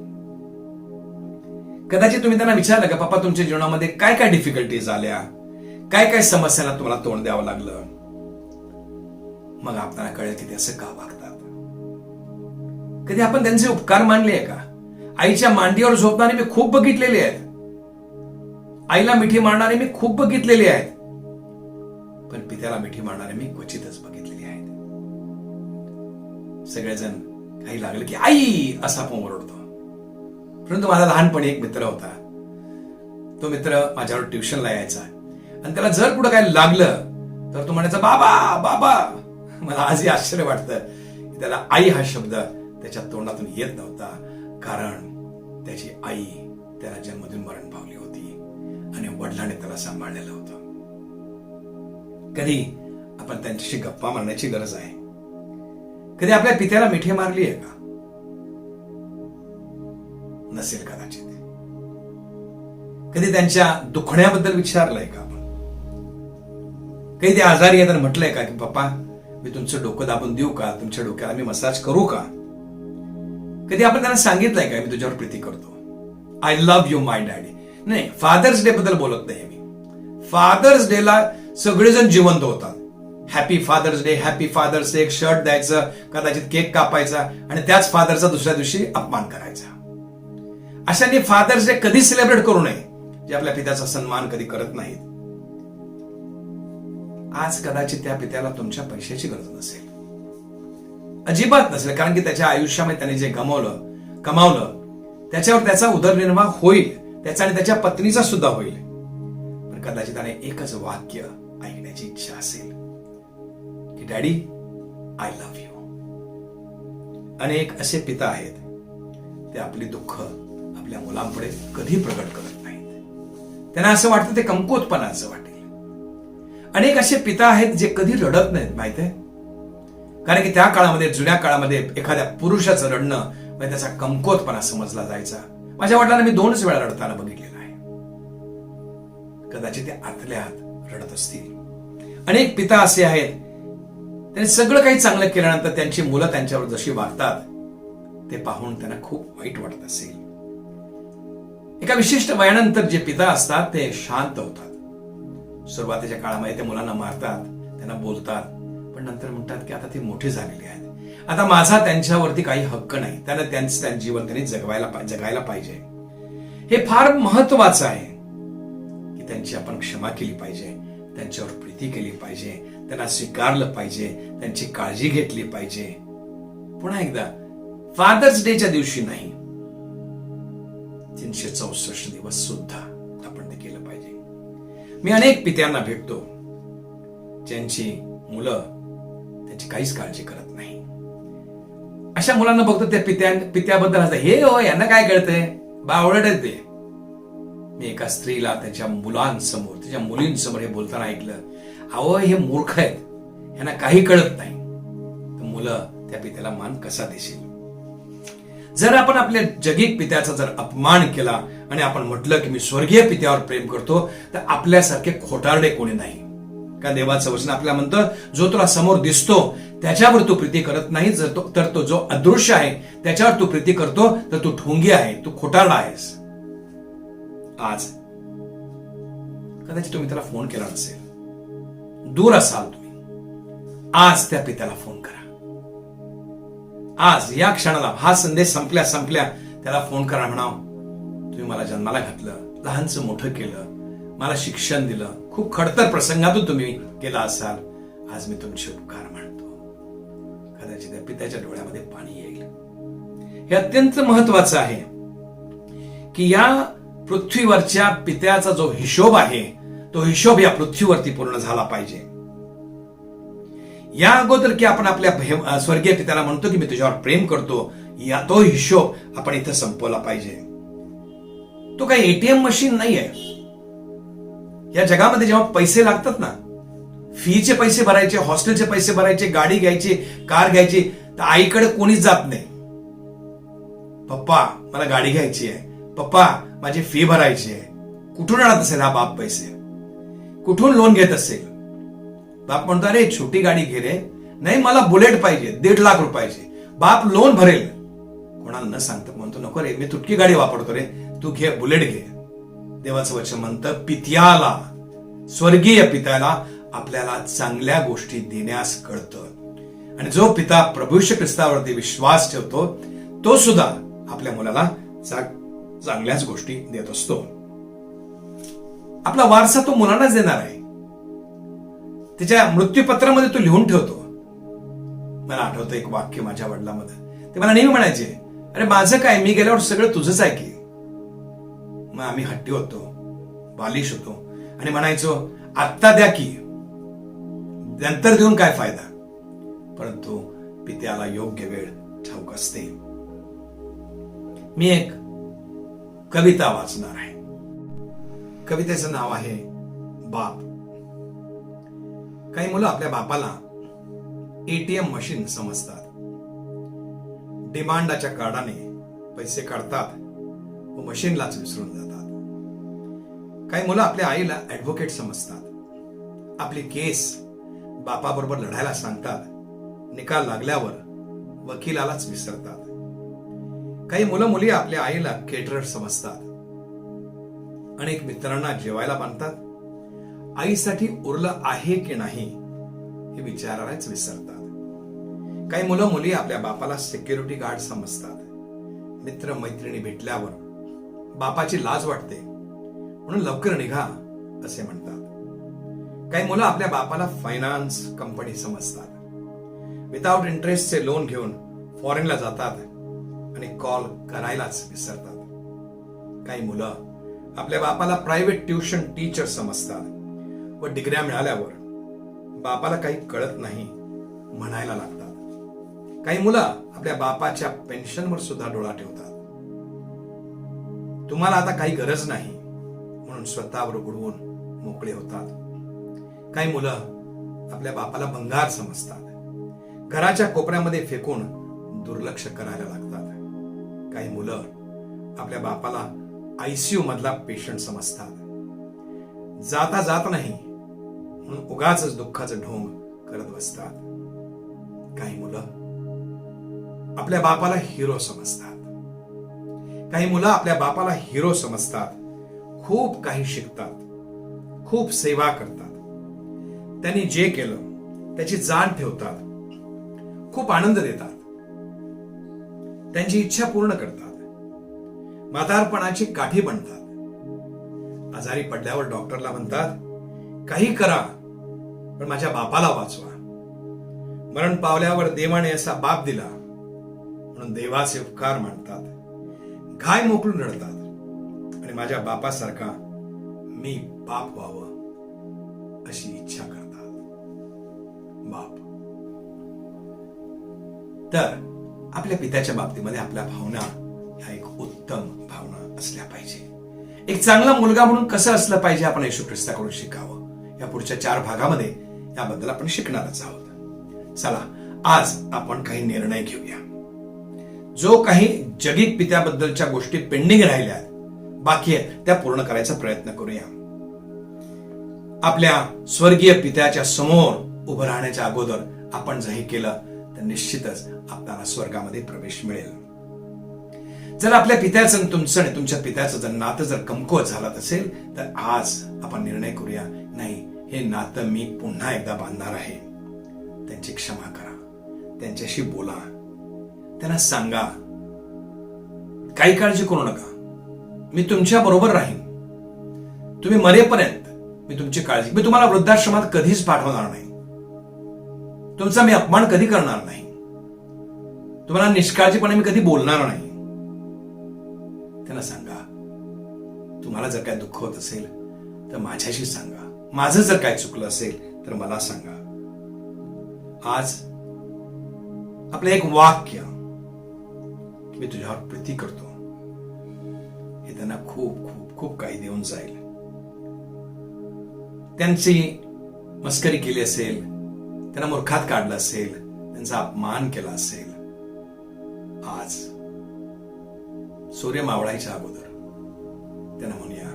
कदाचित तुम्ही त्यांना विचारलं का, पप्पा तुमच्या जीवनामध्ये काय काय डिफिकल्टीज आल्या, काय काय समस्यांना तुम्हाला तोंड द्यावं लागलं? मग आपल्याला कळेल की ते असं का वागतात. कधी आपण त्यांचे उपकार मानले आहे का? आईच्या मांडीवर झोपणारे मी खूप बघितलेले आहेत. आईला मिठी मारणारे मी खूप बघितलेले आहेत, पण पित्याला मिठी मारणारे मी क्वचितच बघितलेले आहेत. सगळेजण काही लागले की आई असा आपण ओरडतो. परंतु माझा लहानपणी एक मित्र होता. तो मित्र माझ्यावर ट्युशनला यायचा आणि त्याला जर कुठं काय लागलं तर तो म्हणायचा बाबा बाबा. मला आजही आश्चर्य वाटतं की त्याला आई हा शब्द त्याच्या तोंडातून येत नव्हता, कारण त्याची आई त्याला जन्मदिन मरण पावली होती आणि वडिलांनी त्याला सांभाळलेलं होतं. कधी आपण त्यांच्याशी गप्पा मारण्याची गरज आहे. कधी आपल्या पित्याला मिठी मारली आहे का? नसेल कदाचित. कधी त्यांच्या दुखण्याबद्दल विचारलंय का आपण? कधी ते आजारी आहेत आणि म्हटलंय का की पप्पा, मी तुमचं डोकं दाबून देऊ का? तुमच्या डोक्याला मी मसाज करू का? कधी आपण त्यांना सांगितलंय का, मी तुझ्यावर प्रीती करतो, I love you my daddy? नाही, फादर्स डे बद्दल बोलत नाही मी. फादर्स डेला सगळेजण जिवंत होतात. Happy father's day, happy father's day, एक शर्ट द्यायचं, कदाचित केक कापायचा आणि त्याच फादरचा दुसऱ्या दिवशी अपमान करायचा. अशाने फादर्स डे कधी सेलिब्रेट करू नये जे आपल्या पित्याचा सन्मान कधी करत नाहीत. आज कदाचित त्या पित्याला तुमच्या पैशाची गरज नसेल, अजिबात नसेल, कारण की त्याच्या आयुष्यामध्ये त्याने जे कमावलं त्याच्यावर त्याचा उदरनिर्वाह होईल, त्याचा आणि त्याच्या पत्नीचा सुद्धा होईल. पण कदाचित त्याने एकच वाक्य ऐकण्याची इच्छा असेल की डॅडी आय लव्ह यू. अनेक असे पिता आहेत, ते आपली दुःख आपल्या मुलांपुढे कधी प्रकट करत नाहीत. त्यांना असं वाटतं ते कमकुवतपणाचं वाटेल. अनेक असे पिता आहेत जे कधी रडत नाहीत, माहित आहे, कारण की त्या काळामध्ये, जुन्या काळामध्ये एखाद्या पुरुषाचं रडणं म्हणजे त्याचा कमकुवतपणा समजला जायचा. माझ्या वडिलांना मी 2 वेळा रडताना बघितलेलं आहे. कदाचित ते आतल्या आत रडत असतील. अनेक पिता असे आहेत, त्यांनी सगळं काही चांगलं केल्यानंतर त्यांची मुलं त्यांच्यावर जशी वागतात ते पाहून त्यांना खूप वाईट वाटत असेल. एका विशिष्ट वयानंतर जे पिता असतात ते शांत होतात. सुरुवातीच्या काळामध्ये ते मुलांना मारतात, त्यांना बोलतात, पण नंतर म्हणतात की आता ते मोठे झालेले आहेत, आता माझा त्यांच्यावरती काही हक्क नाही, त्यांना त्यांचं जीवन त्यांनी जगायला पाहिजे. हे फार महत्वाचं आहे की त्यांची आपण क्षमा केली पाहिजे, त्यांच्यावर प्रीती केली पाहिजे, त्यांना स्वीकारलं पाहिजे, त्यांची काळजी घेतली पाहिजे. पुन्हा एकदा फादर्स डेच्या दिवशी नाही, 364 दिवस सुद्धा आपण ते केलं पाहिजे. मी अनेक पित्यांना भेटतो ज्यांची मुलं त्यांची काहीच काळजी करत नाही. अशा मुलांना बघतो त्या पित्याबद्दल असं, हे हो यांना काय कळतंय, बावळट आहे ते. मी एका स्त्रीला त्याच्या मुलांसमोर, त्याच्या मुलींसमोर हे बोलताना ऐकलं, अहो हे मूर्ख आहेत, यांना काही कळत नाही. तर मुलं त्या पित्याला मान कसा देशील? जर आपण आपल्या जगिक पित्याचा जर अपमान केला आणि आपण म्हटलं की मी स्वर्गीय पित्यावर प्रेम करतो, तर आपल्यासारखे खोटारडे कोणी नाही. का देवाचं वचन आपल्याला म्हणतं, जो तुला समोर दिसतो त्याच्यावर तू प्रीती करत नाही, तर तो जो अदृश्य आहे त्याच्यावर तू प्रीती करतो, तर तू ढोंगी आहे, तू खोटारडा आहेस. आज कदाचित तुम्ही त्याला फोन केला नसेल, दूर असाल तुम्ही, आज त्या पित्याला फोन करा. आज या क्षणाला हा संदेश संपल्या त्याला फोन करा, म्हणाव तुम्ही मला जन्माला घातलं, लहानचं मोठं केलं, मला शिक्षण दिलं, खूप खडतर प्रसंगातून तुम्ही केला असाल, आज मी तुमचे उपकार मानतो. कदाचित त्या पित्याच्या डोळ्यामध्ये पाणी येईल. हे अत्यंत महत्वाचं आहे की या पृथ्वीवरच्या पित्याचा जो हिशोब आहे तो हिशोब या पृथ्वीवरती पूर्ण झाला पाहिजे. या अगोदर की आपण आपल्या स्वर्गीय पित्याला म्हणतो की मी तुझ्यावर प्रेम करतो, या तो हिशोब आपण इथं संपवला पाहिजे. तो काही एटीएम मशीन नाही आहे. या जगामध्ये जेव्हा पैसे लागतात ना, फीचे पैसे भरायचे, हॉस्टेलचे पैसे भरायचे, गाडी घ्यायची, कार घ्यायची, तर आईकडे कोणीच जात नाही. पप्पा मला गाडी घ्यायची आहे, पप्पा माझी फी भरायची आहे. कुठून आणत असेल हा बाप पैसे? कुठून लोन घेत असेल? बाप म्हणतो अरे छोटी गाडी घे रे. नाही मला बुलेट पाहिजे, 1.5 लाख रुपयाची. बाप लोन भरेल, कोणाला न सांगता म्हणतो नको रे मी तुटकी गाडी वापरतो रे, तू घे बुलेट घे. देवाचं वचन म्हणतं पित्याला, स्वर्गीय पित्याला आपल्याला चांगल्या गोष्टी देण्यास कळतं. आणि जो पिता प्रभू येशू ख्रिस्तावरती विश्वास ठेवतो तो सुद्धा आपल्या मुलाला चांगल्याच गोष्टी देत असतो. आपला वारसा तो मुलांनाच देणार आहे. त्याच्या मृत्यूपत्रामध्ये तो लिहून ठेवतो. मला आठवतं एक वाक्य माझ्या वडिलांमध्ये, ते मला नेहमी म्हणायचे, अरे माझं काय, मी गेल्यावर सगळं तुझंच आहे की. मग आम्ही हट्टी होतो, बालिश होतो आणि म्हणायचो आत्ता द्या की, नंतर देऊन काय फायदा. परंतु पित्याला योग्य वेळ ठाऊक असते. मी एक कविता वाचणार आहे. कवितेचं नाव आहे बाप. काही मुलं आपल्या बापाला एटीएम मशीन समजतात. डिमांडाच्या कार्डाने पैसे काढतात व मशीनलाच विसरून जातात. काही मुलं आपल्या आईला ऍडव्होकेट समजतात. आपली केस बापाबरोबर लढायला सांगतात, निकाल लागल्यावर वकिलालाच विसरतात. काही मुलं मुली आपल्या आईला केटरर समजतात. अनेक मित्रांना जेवायला बांधतात. आईसाठी उरलं आहे की नाही हे विचारायलाच विसरतात. काही मुलं मुली आपल्या बापाला सिक्युरिटी गार्ड समजतात. मित्र मैत्रिणी भेटल्यावर बापाची लाज वाटते म्हणून लवकर निघा असे म्हणतात. काही मुलं आपल्या बापाला फायनान्स कंपनी समजतात. विदाउट इंटरेस्टचे लोन घेऊन फॉरेनला जातात आणि कॉल करायलाच विसरतात. काही मुलं आपल्या बापाला प्रायव्हेट ट्युशन टीचर समजतात व डिग्र्या मिळाल्यावर बापाला काही कळत नाही म्हणायला लागतात. काही मुलं आपल्या बापाच्या पेन्शनवर सुद्धा डोळा ठेवतात. तुम्हाला आता काही गरज नाही म्हणून स्वतःवर उडवून मोकळे होतात. काही मुलं आपल्या बापाला भंगार समजतात. घराच्या कोपऱ्यामध्ये फेकून दुर्लक्ष करायला लागतात. काही मुलं आपल्या बापाला आयसीयू मधला पेशंट समजतात. जाता जात नाही म्हणून उगाच दुःखाचं ढोंग करत बसतात. काही मुलं आपल्या बापाला हिरो समजतात. काही मुलं आपल्या बापाला हिरो समजतात. खूप काही शिकतात, खूप सेवा करतात. त्यांनी जे केलं त्याची जाण ठेवतात, खूप आनंद देतात, त्यांची इच्छा पूर्ण करतात, म्हातारपणाची काठी बनतात. आजारी पडल्यावर डॉक्टरला म्हणतात, काही करा पण माझ्या बापाला वाचवा. मरण पावल्यावर देवाने असा बाप दिला म्हणून देवाचे उपकार मानतात. घाय मोकळून रडतात आणि माझ्या बापासारखा मी बाप व्हावं अशी इच्छा करतात. बाप. तर आपल्या पित्याच्या बाबतीमध्ये आपल्या भावना ह्या एक उत्तम भावना असल्या पाहिजे. एक चांगला मुलगा म्हणून कसं असलं पाहिजे आपण येशू ख्रिस्ताकडून शिकावं. या पुढच्या 4 भागामध्ये याबद्दल आपण शिकणारच आहोत. चला आज आपण काही निर्णय घेऊया. जो काही जगिक पित्याबद्दलच्या गोष्टी पेंडिंग राहिल्या बाकी आहेत त्या पूर्ण करायचा प्रयत्न करूया. आपल्या स्वर्गीय पित्याच्या समोर उभं राहण्याच्या अगोदर आपण जर हे केलं तर निश्चितच आपल्याला स्वर्गामध्ये प्रवेश मिळेल. जर आपल्या पित्याचं तुमचं आणि तुमच्या पित्याचं जर नातं जर कमकुवत झालं असेल तर आज आपण निर्णय करूया, नाही हे नातं मी पुन्हा एकदा बांधणार आहे. त्यांची क्षमा करा, त्यांच्याशी बोला, त्यांना सांगा काही काळजी करू नका, मी तुमच्या बरोबर राहीन, तुम्ही मरेपर्यंत मी तुमची काळजी, मी तुम्हाला वृद्धाश्रमात कधीच पाठवणार नाही, तुमचा मी अपमान कधी करणार नाही, तुम्हाला निष्काळजीपणे मी कधी बोलणार नाही. त्यांना सांगा, तुम्हाला जर काय दुःख होत असेल तर माझ्याशी सांगा, माझं जर काय चुकलं असेल तर मला सांगा. आज आपलं एक वाक्य की मी तुझ्यावर प्रीती करतो हे त्यांना खूप खूप खूप काही देऊन जाईल. त्यांची मस्करी केली असेल, त्यांना मूर्खात काढलं असेल, त्यांचा अपमान केला असेल, आज सूर्य मावळायच्या अगोदर त्यांना म्हणूया,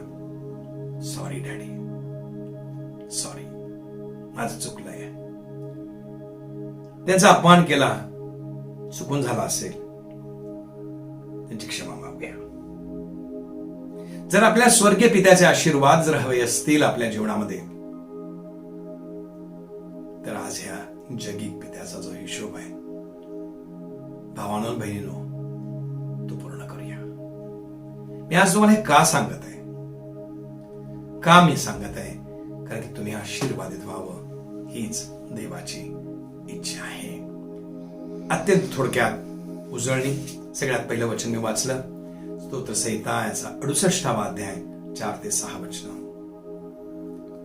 सॉरी डॅडी, सॉरी, माझं चुकलंय. त्यांचा अपमान केला, चुकून झाला असेल, त्यांची क्षमा मागूया. जर आपल्या स्वर्गीय पित्याचे आशीर्वाद जर हवे असतील आपल्या जीवनामध्ये तर आज ह्या जगिक पित्याचा जो हिशोब आहे भावांनो बहिणीनो तो पूर्ण करूया. मी आज तुम्हाला हे का सांगत आहे, का मी सांगत आहे, कारण की तुम्ही आशीर्वादित व्हावं हीच देवाची इच्छा आहे. अत्यंत थोडक्यात उजळणी. सगळ्यात पहिलं वचन मी वाचलं, स्तोत्र संहिता याचा 68वा अध्याय 4 ते 6 वचन.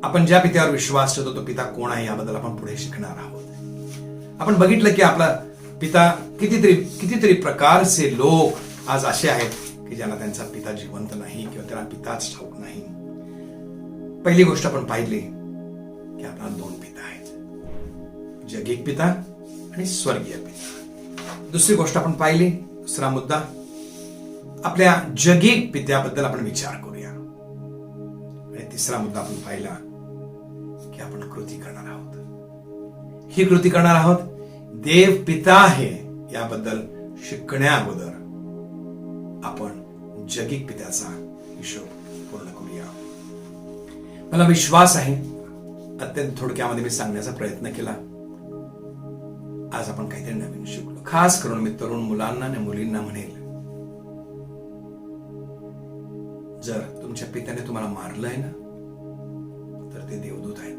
आपण ज्या पित्यावर विश्वास ठेवतो तो पिता कोण आहे याबद्दल आपण पुढे शिकणार आहोत. आपण बघितलं की आपला पिता कितीतरी प्रकारचे लोक आज असे आहेत की ज्यांना त्यांचा पिता जिवंत नाही किंवा त्यांना पिताच ठाऊक नाही. पहिली गोष्ट आपण पाहिली की आपल्याला 2 पिता आहेत, जगिक पिता आणि स्वर्गीय पिता. दुसरी गोष्ट आपण पाहिली, दुसरा मुद्दा, आपल्या जगिक पित्याबद्दल आपण विचार करूया. आणि तिसरा मुद्दा आपण पाहिला की आपण कृती करणार आहोत. ही कृती करणार आहोत देव पिता आहे याबद्दल शिकण्या अगोदर आपण जगिक पित्याचा हिशोब पूर्ण करूया. मला विश्वास आहे अत्यंत थोडक्यामध्ये मी सांगण्याचा प्रयत्न केला. आज आपण काहीतरी नवीन शिकलो. खास करून मी तरुण मुलांना आणि मुलींना म्हणेल, जर तुमच्या पित्याने तुम्हाला मारलंय ना तर ते देवदूत आहेत.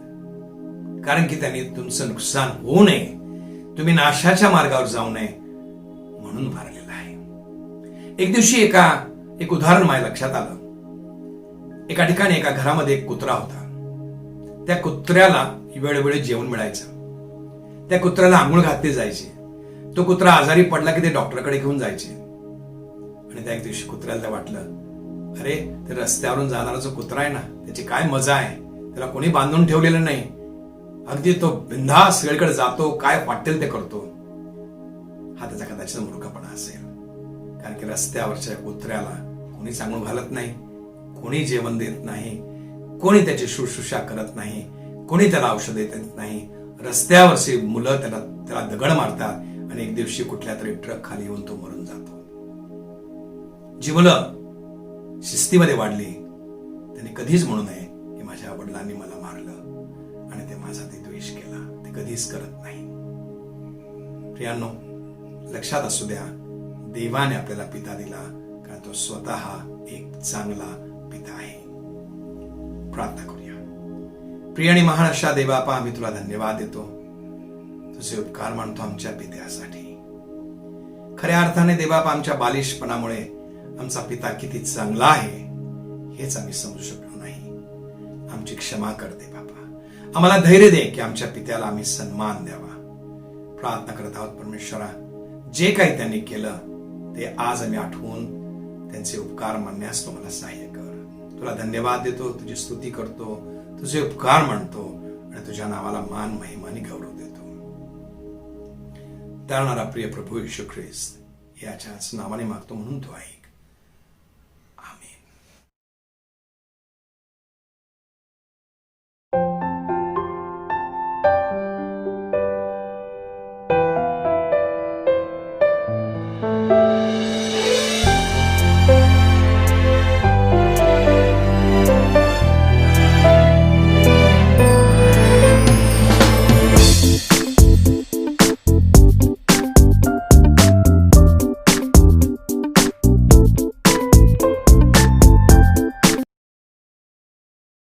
कारण की त्यांनी तुमचं नुकसान होऊ नये, तुम्ही नाशाच्या मार्गावर जाऊ नये म्हणून मारलेलं आहे. एक दिवशी एक उदाहरण माझ्या लक्षात आलं. एका ठिकाणी एका घरामध्ये एक कुत्रा होता. त्या कुत्र्याला वेळोवेळी जेवण मिळायचं. त्या कुत्र्याला आंघोळ घातली जायची. तो कुत्रा आजारी पडला की ते डॉक्टरकडे घेऊन जायचे. आणि त्या एक दिवशी कुत्र्याला वाटलं, अरे ते रस्त्यावरून जाणारा जो कुत्रा आहे ना, त्याची काय मजा आहे. त्याला कोणी बांधून ठेवलेलं नाही. अगदी तो बिनधास्त सगळीकडे जातो, काय वाटेल ते करतो. हा त्याचा कदाचित मूर्खपणा असेल. कारण की रस्त्यावरच्या कुत्र्याला कोणी आंघोळ घालत नाही, कोणी जेवण देत नाही, कोणी त्याची शुश्रूषा करत नाही, कोणी त्याला औषध देत नाही. रस्त्यावरची मुलं त्याला दगड मारतात आणि एक दिवशी कुठल्या तरी ट्रक खाली येऊन तो मरून जातो. जी मुलं शिस्तीमध्ये वाढली त्यांनी कधीच म्हणू नये की माझ्या वडिलांनी मला मारलं आणि ते माझा ते द्वेष केला. ते कधीच करत नाही. प्रियांनो, लक्षात असू द्या, देवाने आपल्याला पिता दिला कारण तो स्वतः एक चांगला पिता आहे. प्रार्थना करूया. प्रिय आणि महान अशा देवापा, आम्ही तुला धन्यवाद देतो. तुझे उपकार मानतो आमच्या पित्यासाठी. खऱ्या अर्थाने देवापा, आमच्या बालिशपणामुळे आमचा पिता किती चांगला आहे हेच आम्ही समजू शकलो नाही. आमची क्षमा करते बाबा. आम्हाला धैर्य दे की आमच्या पित्याला आम्ही सन्मान द्यावा. प्रार्थना करत आहोत परमेश्वरा, जे काही त्यांनी केलं ते आज आम्ही आठवून त्यांचे उपकार मानण्यास तुम्हाला सहाय्य कर. तुला धन्यवाद देतो, तुझी स्तुती करतो, तुझे उपकार मानतो आणि तुझ्या नावाला मान, महिमा आणि गौरव देतो. तारणारा प्रिय प्रभू येशू ख्रिस्त याच्याच नावाने मागतो म्हणून तो आहे.